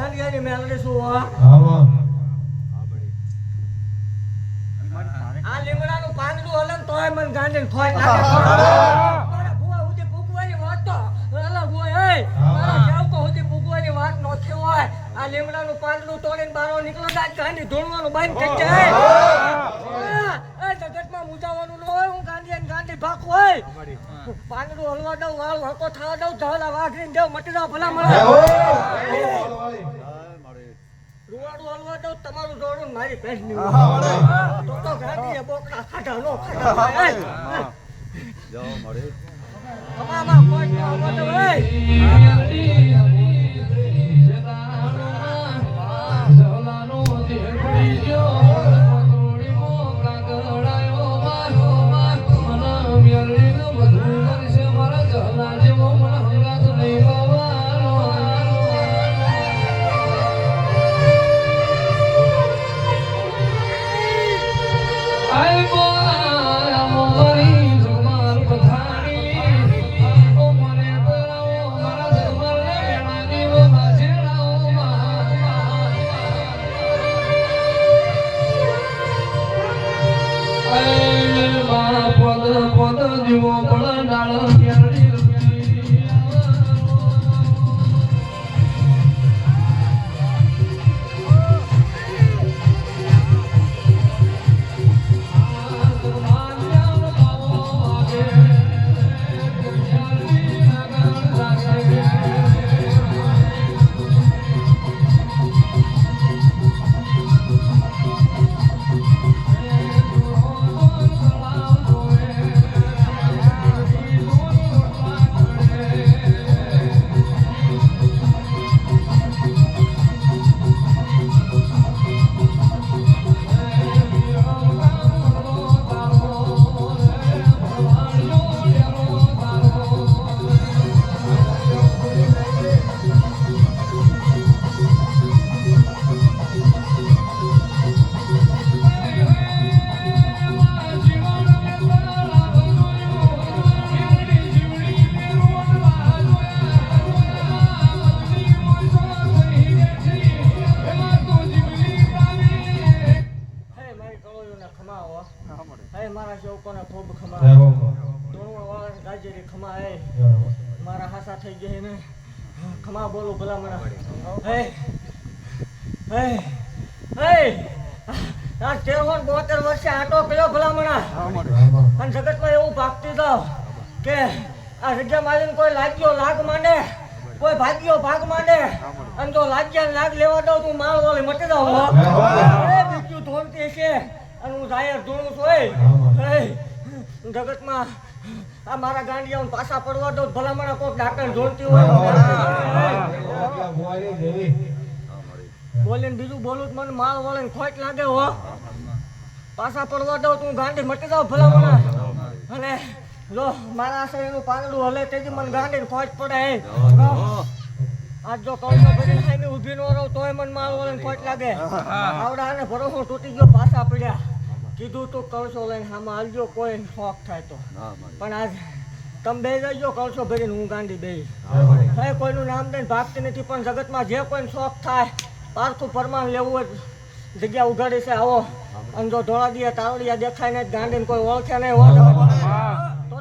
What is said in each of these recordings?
ગાંડિયાની મેલડી શું હો આ લીમડાનું પાંદડું હલે ને તોય મને ગાંડીને ખોટ લાગે મારા ભુવા સુધી પૂગવાની વાત તો અલગ હોય એ મારા સેવકો સુધી પૂગવાની વાત નોખી હોય આ લીમડાનું પાંદડું તોડીને બારો નીકળો જાય ગાંડી ધોળવાનું બંધ થઈ જાય એ જગતમાં મુજાવાનું ન હોય હું ગાંડી ભાગ હોય પાંદડું હલવા દઉં વાળ હકો થવા દઉં ઢાલા વાઘરીને દેવ મટી જાવ ભલા મળે રૂવાડું હલવા દઉં તમારું દોડું મારી પહેરની તો ગાંડીએ બોકડા ખાધા નો ખાધા જાઓ મળે અમામાં કોઈ હલવા દઉં મારા હાસા થઈ ગયા ને ખમા બોલું ભલા મને હે હે હે આ 13-72 વર્ષે આટો કર્યો ભલા મને અને જગતમાં એવું ભાગતી જાવ કે આ જગ્યા મારીને કોઈ લાગ્યો લાગ માંડે કોઈ ભાગ્યો ભાગ માંડે અને જો લાગ્યા લાગ લેવા દઉં તું માળ વાળી મટી જાવ એ બીજું ધોનતી છે અને હું જાહેર ધોણું છું હે જગતમાં આ મારા ગાંડિયાઓને પાછા પડવા દો ભલામણ કોક ડાકણ જોડતી હોય બોલીને બીજું બોલું મને માળ વળે ખોટ લાગે હો પાછા પડવા દો તું ગાંડી મટી જાવ ભલામણ અને જો મારા શરીરનું પાંદડું હલે તેથી મને ગાંડીને ખોટ પડે આજ જો કૌશો ભરીને ખાઈને ઊભી ન રહું તોય મને માળ વળે ખોટ લાગે આવડા અને ભરોસો તૂટી ગયો પાછા પડ્યા કીધું તું કળશો લઈને આમાં હાલજો કોઈ શોખ થાય તો પણ આજ તમે બે જજો કળશો ભરીને હું ગાંડી બે હવે કોઈનું નામ દઈને ભાગતી નથી પણ જગતમાં જે કોઈને શોખ થાય પારખું પરમાન લેવું હોય જગ્યા ઉઘાડી છે આવો અને જો ધોળાદીયા તાવડિયા દેખાય ને ગાંડીને કોઈ ઓળખે નહીં હોય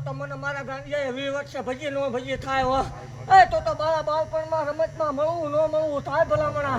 તો મને મારા ગાંડિયાએ 20 વર્ષે ભજી નો ભજી થાય હો એ તો મારા બાળપણમાં રમતમાં મળવું ન મળવું થાય ભલામણા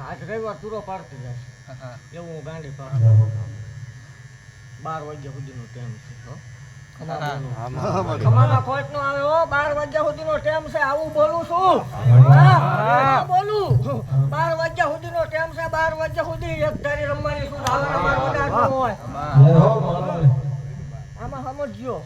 આજ રવિવાર પૂરો પાડતી જાય એવું હું ગાંડી પાડ 12 વાગ્યા સુધીનો ટાઈમ છે હો ખમાના કોઈક નો આવે હો 12 વાગ્યા સુધીનો ટાઈમ છે આવું બોલું છું હા બોલું 12 વાગ્યા સુધીનો ટાઈમ છે 12 વાગ્યા સુધી એક ધારી રમવાની શું આવવાનું વધારનું હોય આમાં સમજજો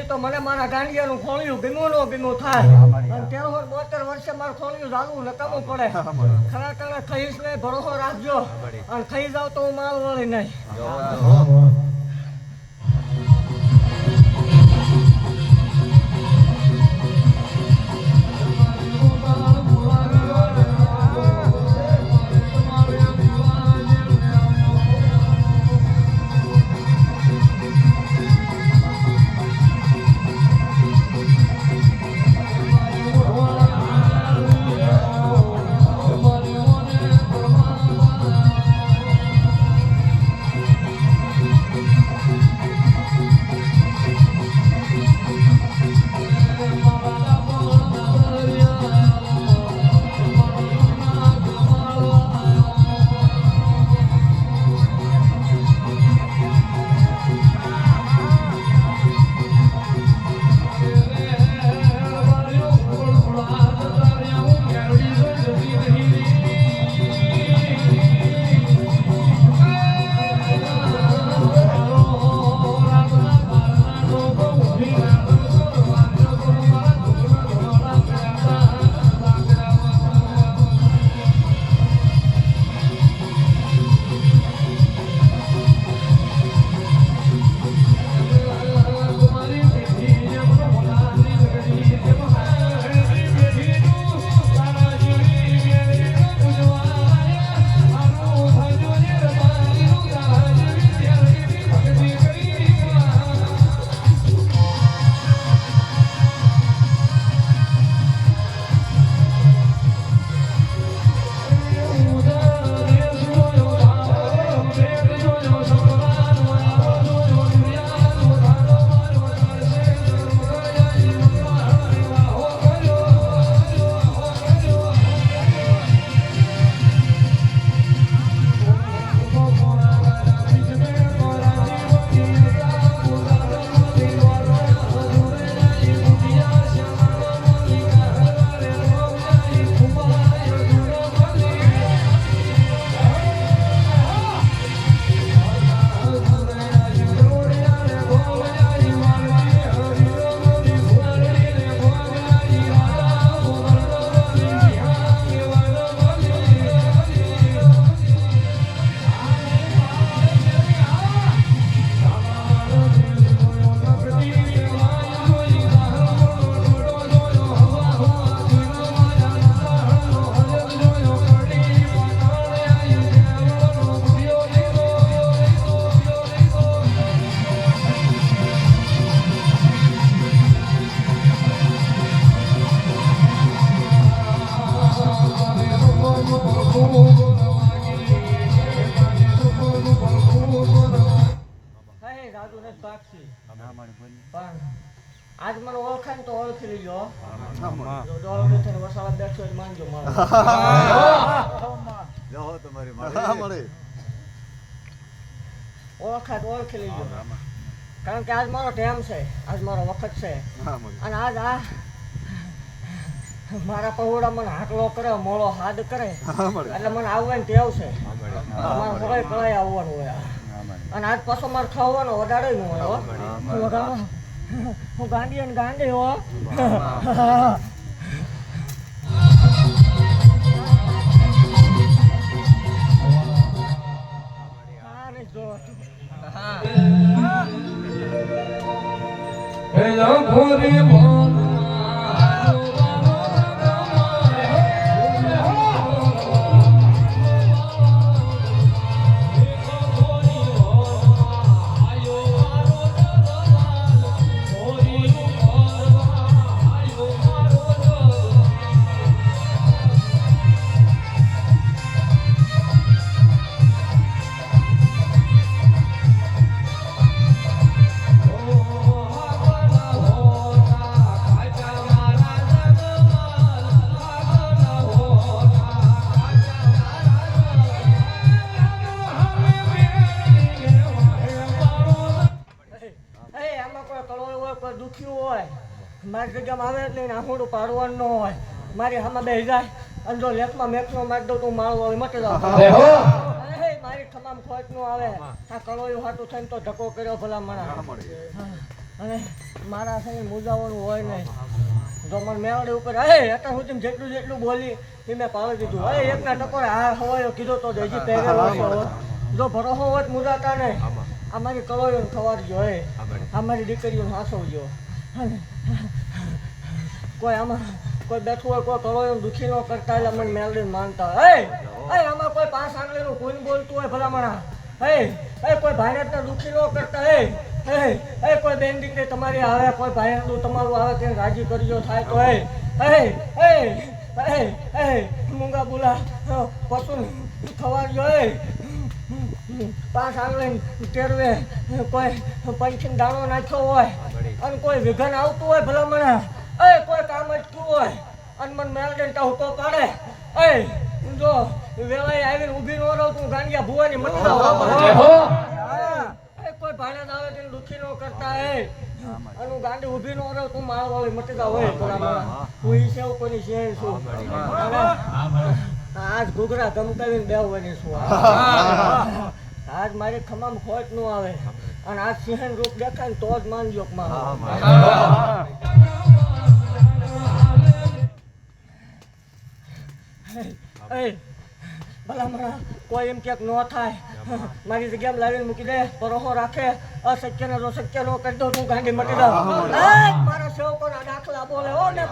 તો મને મારા ગાંડિયાનું ખોળિયું ગમ્યું ન ગમ્યું થાય અને 13-72 વર્ષે મારું ખોળિયું ચાલવું નકામું પડે ખરા ખરા ખાઈશ નહીં ભરોસો રાખજો અને ખાઈ જાવ તો હું માલ વળી નહીં આજ મને ઓળખાય તો ઓળખી લીજો ડોલ બેઠે વસાવા બેઠો જ માનજો મારો જાઓ તમારી મળે ઓળખાય તો ઓળખી લીજો કારણ કે આજ મારો ટાઈમ છે આજ મારો વખત છે અને આજ આ મારા પહોળા મને હાકલો કરે મોળો હાથ કરે એટલે મને આવવાની ટેવ છે મારે સવારે કળાઈ આવવાનું હોય અને આજ પાછો મારે ખાવાનો વધારે નું હોય હું ગાંડી અને ગાંડી હો મારી જગ્યામાં આવે એટલે આંખોડું પાડવાનું ન હોય મારી હામાં બે જાય અને જો લેખમાં મેકનો મારી દઉં તો માળું આવે મટી જાવ મારી તમામ ખોટ નું આવે આ કળોયું હાટું થઈને તો ધક્કો કર્યો ભલા મણા અને મારા સાથે મુજાવાનું હોય નહીં જો મને મેવાડી ઉપર અત્યાર સુધી જેટલું જેટલું બોલી એ મેં પાડી દીધું એકના ટકોરે હા હવાયો કીધો તો હજી પહેરેલો જો ભરોસો હોત મુજાતા ને આ મારી કળોયું ખવાડજો આ મારી દીકરીઓને હાંસવજો કોઈ આમાં કોઈ બેઠું હોય કોઈ કળો દુઃખી ન કરતા એટલે મને મેલડીને માનતા હોય આમાં કોઈ 5 આંગળીનું કોઈ બોલતું હોય ભલામણા કોઈ ભાઈનાથને દુઃખી ન કરતા કોઈ બેન દીકરી તમારી આવે કોઈ ભાઈનાથનું તમારું આવે તેને રાજી કરજો થાય તો મૂંગા બોલા પતું ખવાડજો 5 આંગળી ટેરવે કોઈ પંખીને દાણો નાખ્યો હોય અને કોઈ વિઘન આવતું હોય ભલામણા કોઈ કામ અટક્યું હોય અને મને મેલડીને ટહુકો પાડે જો વેવાઈ આવીને ઊભી ન રહું તું ગાંડિયા ભુવાની મત કોઈ ભાડા આવે તેને દુઃખી ન કરતા અને ગાંડી ઊભી ન રહું તું માળ વાળી મટકા હોય ભલામણા હું ઈ સેવ કોની શેર છું આજ ઘૂઘરા ગમકાવીને બેહવાની છું આજ મારી ખમામ ખોટ નું આવે અને આજ સિંહન રૂપ દેખાય ને તો જ માનજો ભલામણા કોઈ એમ ક્યાંક ન થાય મારી જગ્યામાં લાવીને મૂકી દે પરોહો રાખે અશક્ય ને જો શક્ય ન કરી દો તું ગાંડી મટી જાવ મારા સેવકોના દાખલા બોલે ઓ ને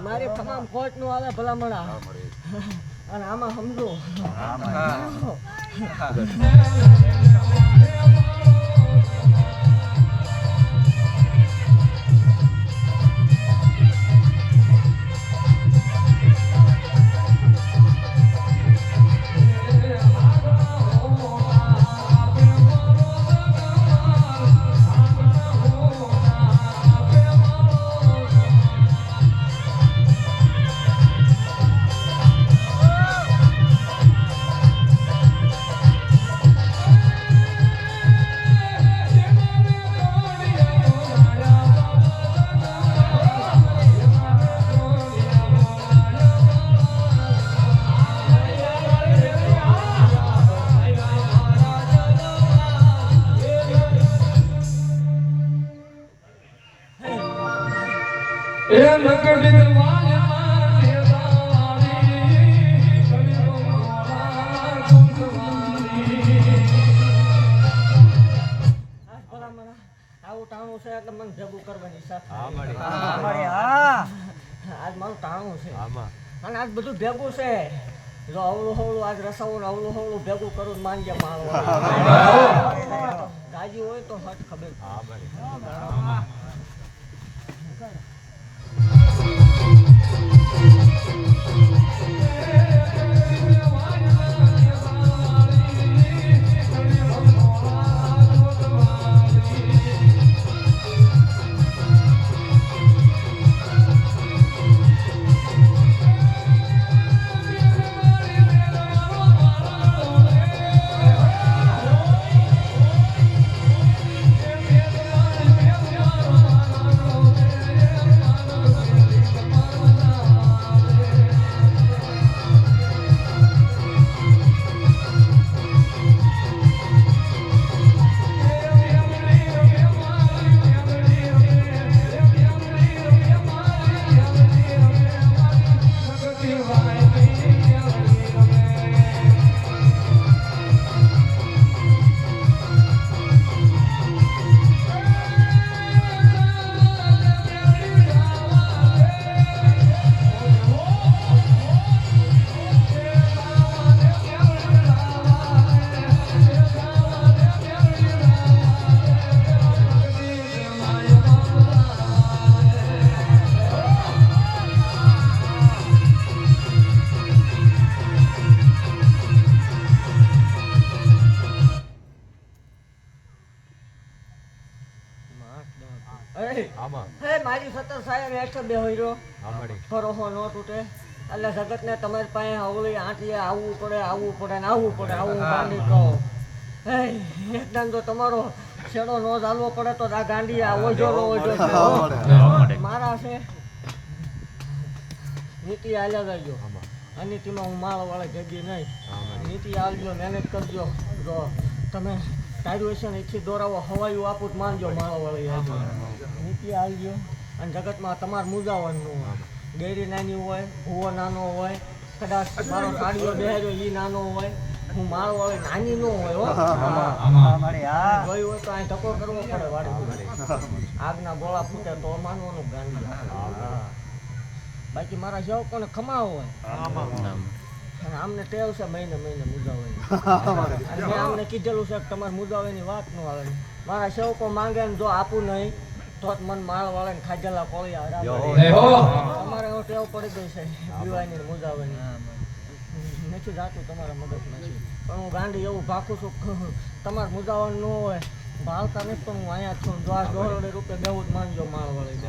મારી તમામ ખોટ નું આવે ભલામણા અને આમાં સમજો આવું ટાણું છે એટલે મને ભેગું કરવાની સાથે આજ મારું ટાણું છે અને આજ બધું ભેગું છે જો અવળું હવળું આજ રસાવું અવળું હવળું ભેગું કરું માનજે મારું ગાજી હોય તો હટ ખબર સાહેબ હેઠ બે હોય ફરોહો ન તૂટે એટલે જગતને તમારી પાસે ઓલી આંટીએ આવવું પડે ને આવવું પડે આવું ગાંડી કહો હે એકદમ જો તમારો છેડો ન ચાલવો પડે તો આ ગાંડી ઓજો મારા છે નીતિ હાલ્યા જજો અનિતિમાં હું માળ વાળે જગી નહીં નીતિ આવજો મહેનત કરજો જો તમે ગ્રેજ્યુએશન ઈચ્છી દોરાવો હવાયું આપું જ માનજો માળ વાળી નીતિ આવજો અને જગતમાં તમારે મુજાવાનું ડેરી નાની હોય ભૂવો નાનો હોય કદાચ મારો સાડીઓ બેહાર્યો એ નાનો હોય હું માળ વાળી નાની ન હોય હો ગઈ હોય તો અહીં ધક્કો કરવો પડે વાડી આગના ગોળા ફૂટે તો માનવાનું ગાંડી બાકી મારા સેવકોને ખમા હોય અને આમને ટેવ છે મહિને મુજાવાની મેં આમને કીધેલું છે કે તમારે મુજાવાની વાત ન આવે મારા સેવકો માંગે ને જો આપું નહીં તો જ મન માળ વાળે ને ખાજેલા કોળિયા તમારે એવો ટેવ પડી ગઈ છે પીવાની ને મુજાવાની નથી જાતું તમારા મગજમાં છે પણ હું ગાંડી એવું ભાખું છું તમારે મુજાવાનું ન હોય ભાવતા નથી પણ હું અહીંયા છું જો આ દોરડે રૂપે બેવું જ માનજો માળ વાળી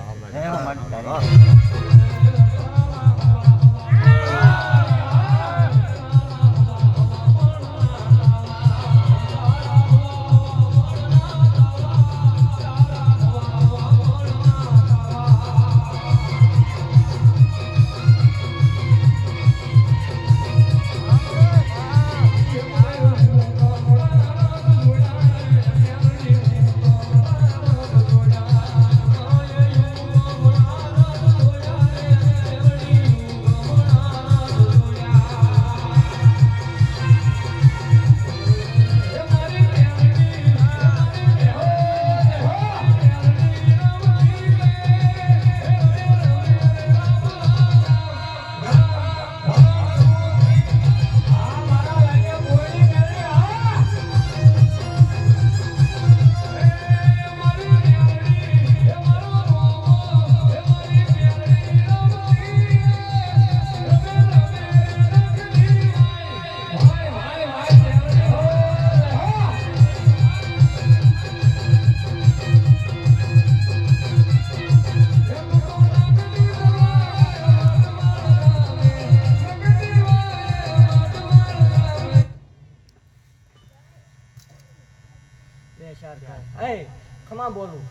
ખમા બોલું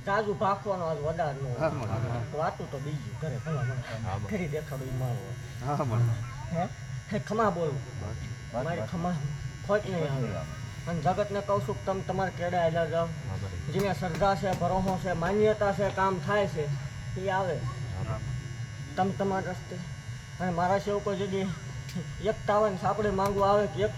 જાજુ ભાગવાનો આજ વધારે નો વાતું તો બીજું કરે ભલા ખરી દેખાડું મારો હે ખમા બોલું મારી ખમા ખોટ નહીં આવે અને જગતને કહું છું તમે તમારે કેડે આવ્યા જાઓ જેને શ્રદ્ધા છે ભરોસો છે માન્યતા છે કામ થાય છે એ આવે તમે તમારા રસ્તે અને મારા સેવકો જગ્યાએ એક તાવન સાપડે માંગવા આવે કે એક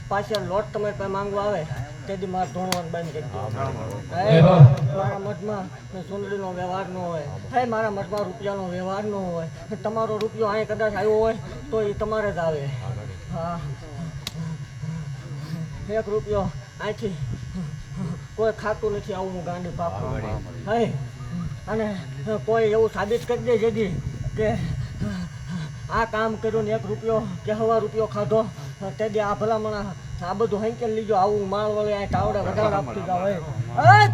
પાછળ લોટ તમારે પાસે માંગવા આવે તેથી મારે ધોણવાનું બંધ કરી મારા મઠમાં સુંદરીનો વ્યવહાર ન હોય હે મારા મઠમાં રૂપિયાનો વ્યવહાર ન હોય તમારો રૂપિયો અહીં કદાચ આવ્યો હોય તો એ તમારે જ આવે હા એક રૂપિયો અહીંથી કોઈ ખાતું નથી આવું હું ગાંડી પાપું હે અને કોઈ એવું સાબિત કરી દે જેથી કે આ કામ કર્યું ને 1 રૂપિયો કે 1.5 રૂપિયો ખાધો તે આ ભલામણા આ બધું હંકેલ લીજો આવું માળ વળે આ ટાવડે વધારે આપતી જાવ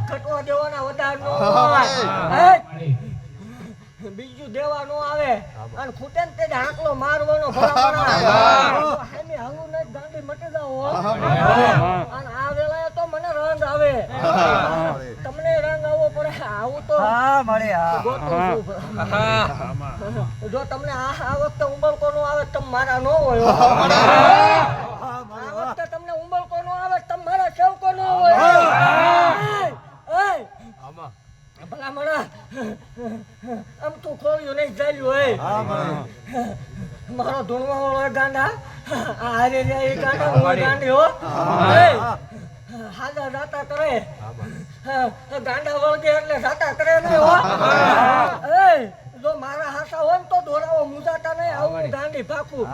ઘટવા દેવાના વધારે નો આવે બીજું દેવા નો આવે અને ખૂટે ને તે આંકલો મારવાનો ભલામણા હેમે હાલું ને ગાંડી મટી જાવ અને આ વેલાએ તો મને રંગ આવે તમને રંગ આવવો પડે આવું તો હા મળે હા જો તમને આ વખતે ઉંબળકો નો આવે તમ મારા નો હોય આ વખતે તમને ઉંબળકો નો આવે તમ મારા સેવકો નો હોય ભલા મણા આમ તું ખોલ્યું નહીં ચાલ્યું મારો ધૂણવા વાળો ગાંડા હારે રે એ ગાંડા હું ગાંડી હો હાજા જાતા કરે ગાંડા વળગે એટલે જાતા કરે નહીં હો જો મારા હાસા હોય ને તો દોરાવો મુજાતા નહીં આવું ગાંડી ભાખું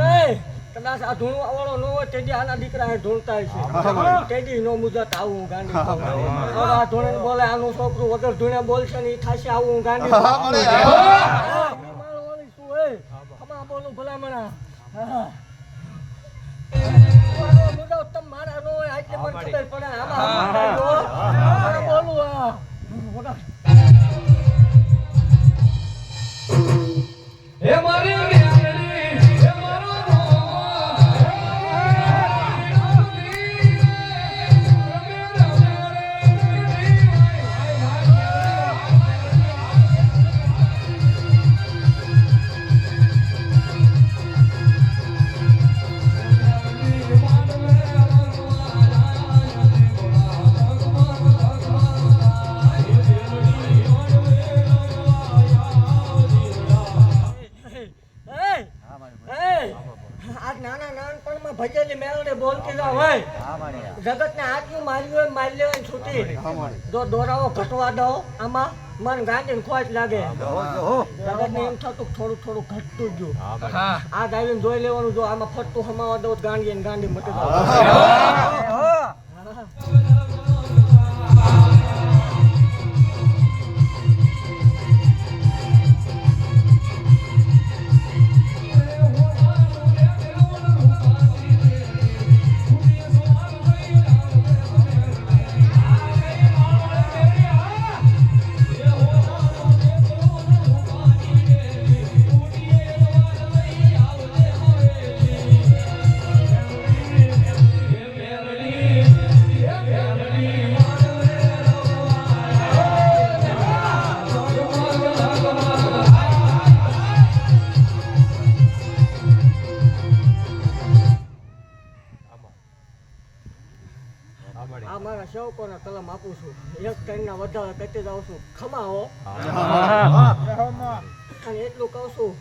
નહીં કદાચ આ ધૂણવા વાળો ન હોય તેડી આના દીકરા ધૂણતા છે તેડી નો મુજાતા આવું ગાંડી આ ધૂણે બોલે આનું છોકરું વગર ધૂણે બોલશે ને એ થાશે આવું ગાંડી બોલું ભલામણા મારા નો હોય આટલે પણ ખબર પડે આમાં બોલું જગતને આટલું માર્યું હોય મારી લેવાની છૂટી જો દોરાવો ઘટવા દો આમાં મન ગાંડીને ખોટ લાગે જગતને એમ થતું થોડું થોડું ઘટતું જ ગયું આ ગાડીને જોઈ લેવાનું જો આમાં ફટતું હમાવા દો ગાંડી ગાંડી મટી જાવ આ મારા સેવકોને કલમ આપું છું એક ટાઈમના વધારે કહેતી જાઉં છું ખમાવો અને એટલું કહું છું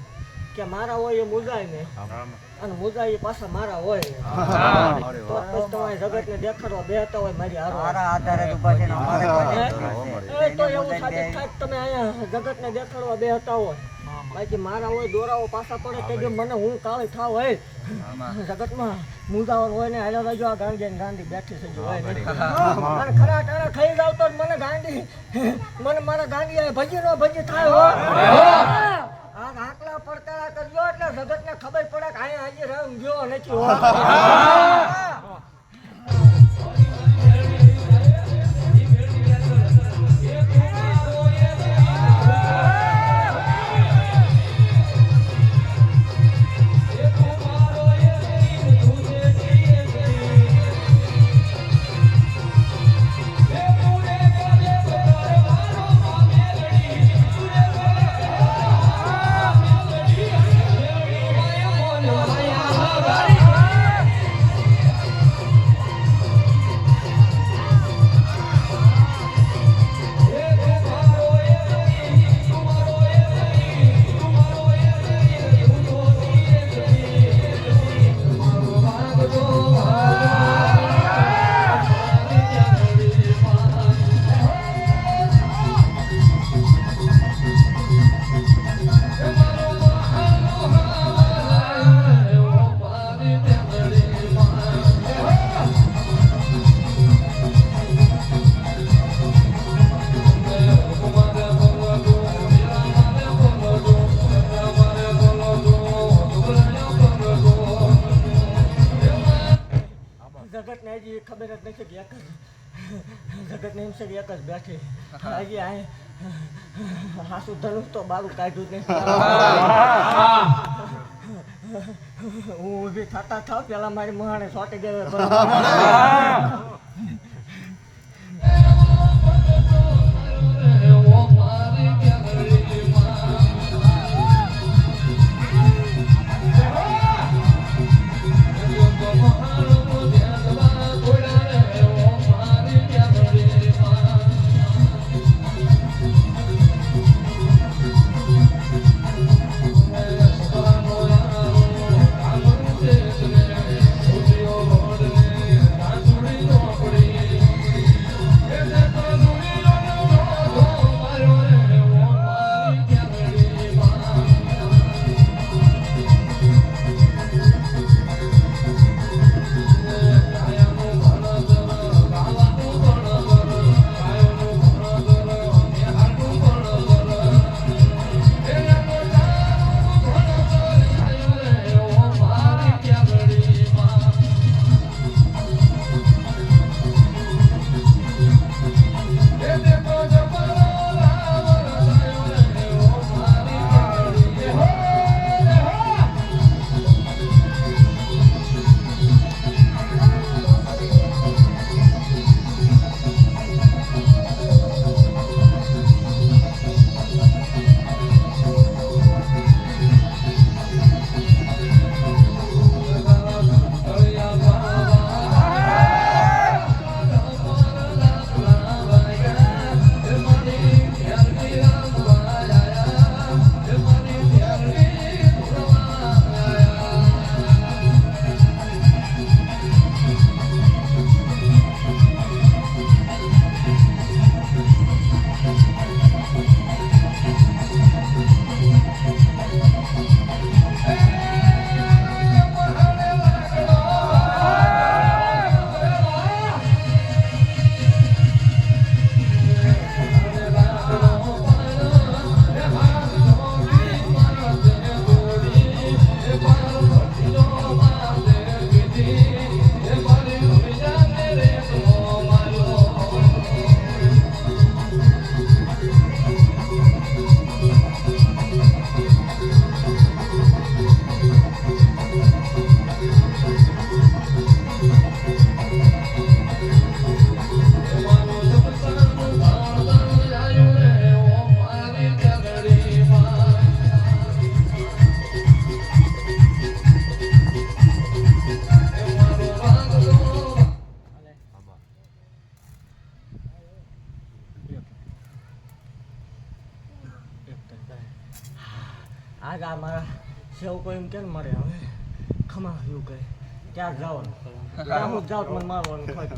કે મારા હોય એ મુજાય ને અને મુજાય એ પાછા મારા હોય ને તો પછી તમારે જગતને દેખાડવા બેહતા હોય મારી આધારે તો એવું સાબિત થાય તમે અહીંયા જગતને દેખાડવા બેહતા હોય બાકી મારા હોય દોરાઓ પાછા પડે તે મને હું કાળી થાવ હોય જગતમાં મુજાવાનું હોય ને હાલો રાજો આ ગાંડી ગાંડી બેઠી થઈ હોય અને ખરા ટાણા ખાઈ જાવ તો મને ગાંડી મને મારા ગાંડી ભજી નો ભજી થાય હો આ આકલા પડતા કરજો એટલે જગતને ખબર પડે કે અહીંયા હજી રંગ ગયો નથી હો જગતને હજી ખબર જ નથી કે એક જ જગતને એમ છે કે એક જ બેઠી હજી આ હાસુ ધનુષ તો બારું કાઢ્યું નહીં હું ઊભી થતા થાવ પેલા મારી મહાણે સોટી ગયો Oh આજ આ મારા સેવકો એમ કેમ મળે હવે ખમા એવું કહે ત્યાં જવાનું ત્યાં હું જાઉં તો મને મારવાનું ખોટ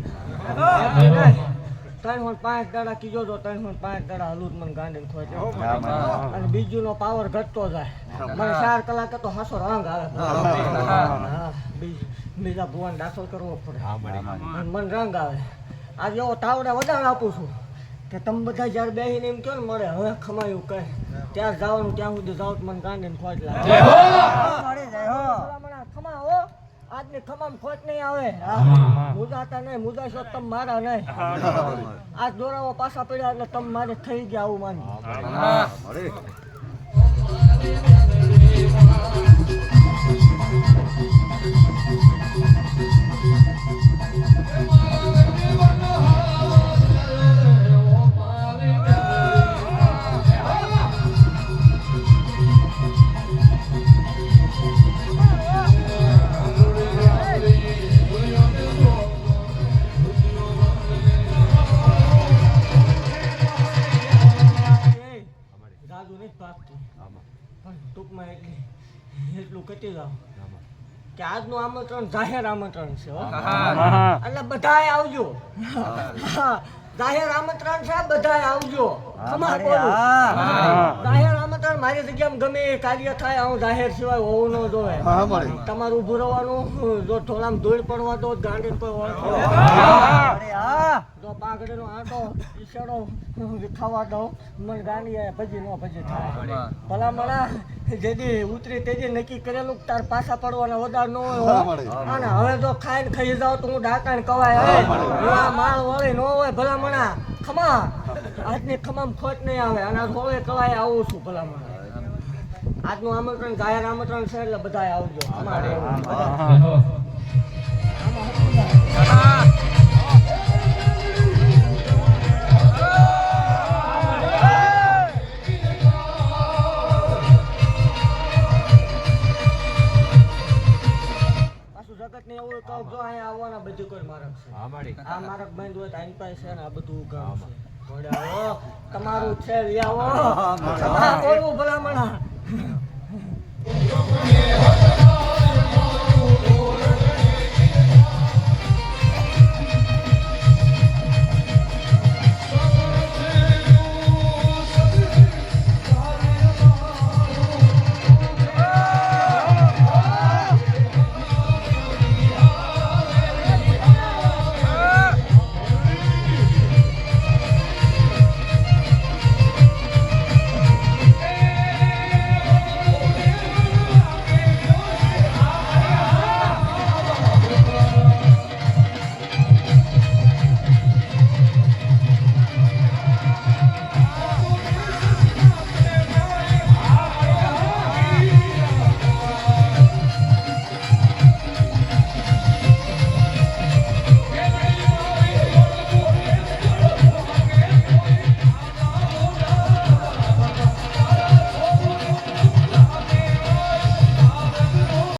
3-5 દાડા કીધો તો 3-5 દાડા હલું મને ગાંડીને ખોટ અને બીજું નો પાવર ઘટતો જાય મને 4 કલાકે તો હાસો રંગ આવે હા બીજા ભુવન દાખલ કરવો પડે અને મને રંગ આવે આજે એવો તાવડા વધારે આપું છું કે તમે બધા જ્યારે બેસીને એમ કહો ને મળે હવે ખમાયું કહે ત્યાં જવાનું ત્યાં સુધી જાવ તો મને ગાંડીને ખોટ લાગે ખમા હો આજની ખમામ ખોટ નહીં આવે મુજાતા નહીં મુજાશો તમે મારા નહીં આજ દોરાઓ પાછા પડ્યા એટલે તમે મારે થઈ ગયા આવું માની ટૂંકમાં એટલું કટી જાવ કે આજનું આમંત્રણ જાહેર આમંત્રણ છે એટલે બધાય આવજો જાહેર આમંત્રણ છે બધાય આવજો જાહેર આમંત્રણ મારી જગ્યામાં ગમે એ કાર્ય થાય હું જાહેર સિવાય હોવું ન જોવે તમારું ઉભું રહેવાનું જો ઢોળામાં ધૂળ પડવા દો ગાંડી કોઈ જો પાઘડીનો આંટો ઈશારો ખાવા દઉં મને ગાંડી ભજી નો ભજી થાય ભલા મળા જેથી ઉતરી તેજી નક્કી કરેલું તાર પાછા પડવાના વધાર ન હોય અને હવે જો ખાઈને ખાઈ જાવ તો હું ડાકાને કવાય માળ વળી ન હોય ભલા મણા ખમા આજની ખમામ ખોટ નહીં આવે અને આ હોળે કવાય આવું છું ભલા મણા આજનું આમંત્રણ જાહેર આમંત્રણ છે એટલે બધા આવજો અમારે જો અહીંયા આવવાના બધું કોઈ મારક છે આ મારક બંધ હોય તો આની પાસે છે ને આ બધું કામ છે તમારું છે આવો બોલવું ભલામણા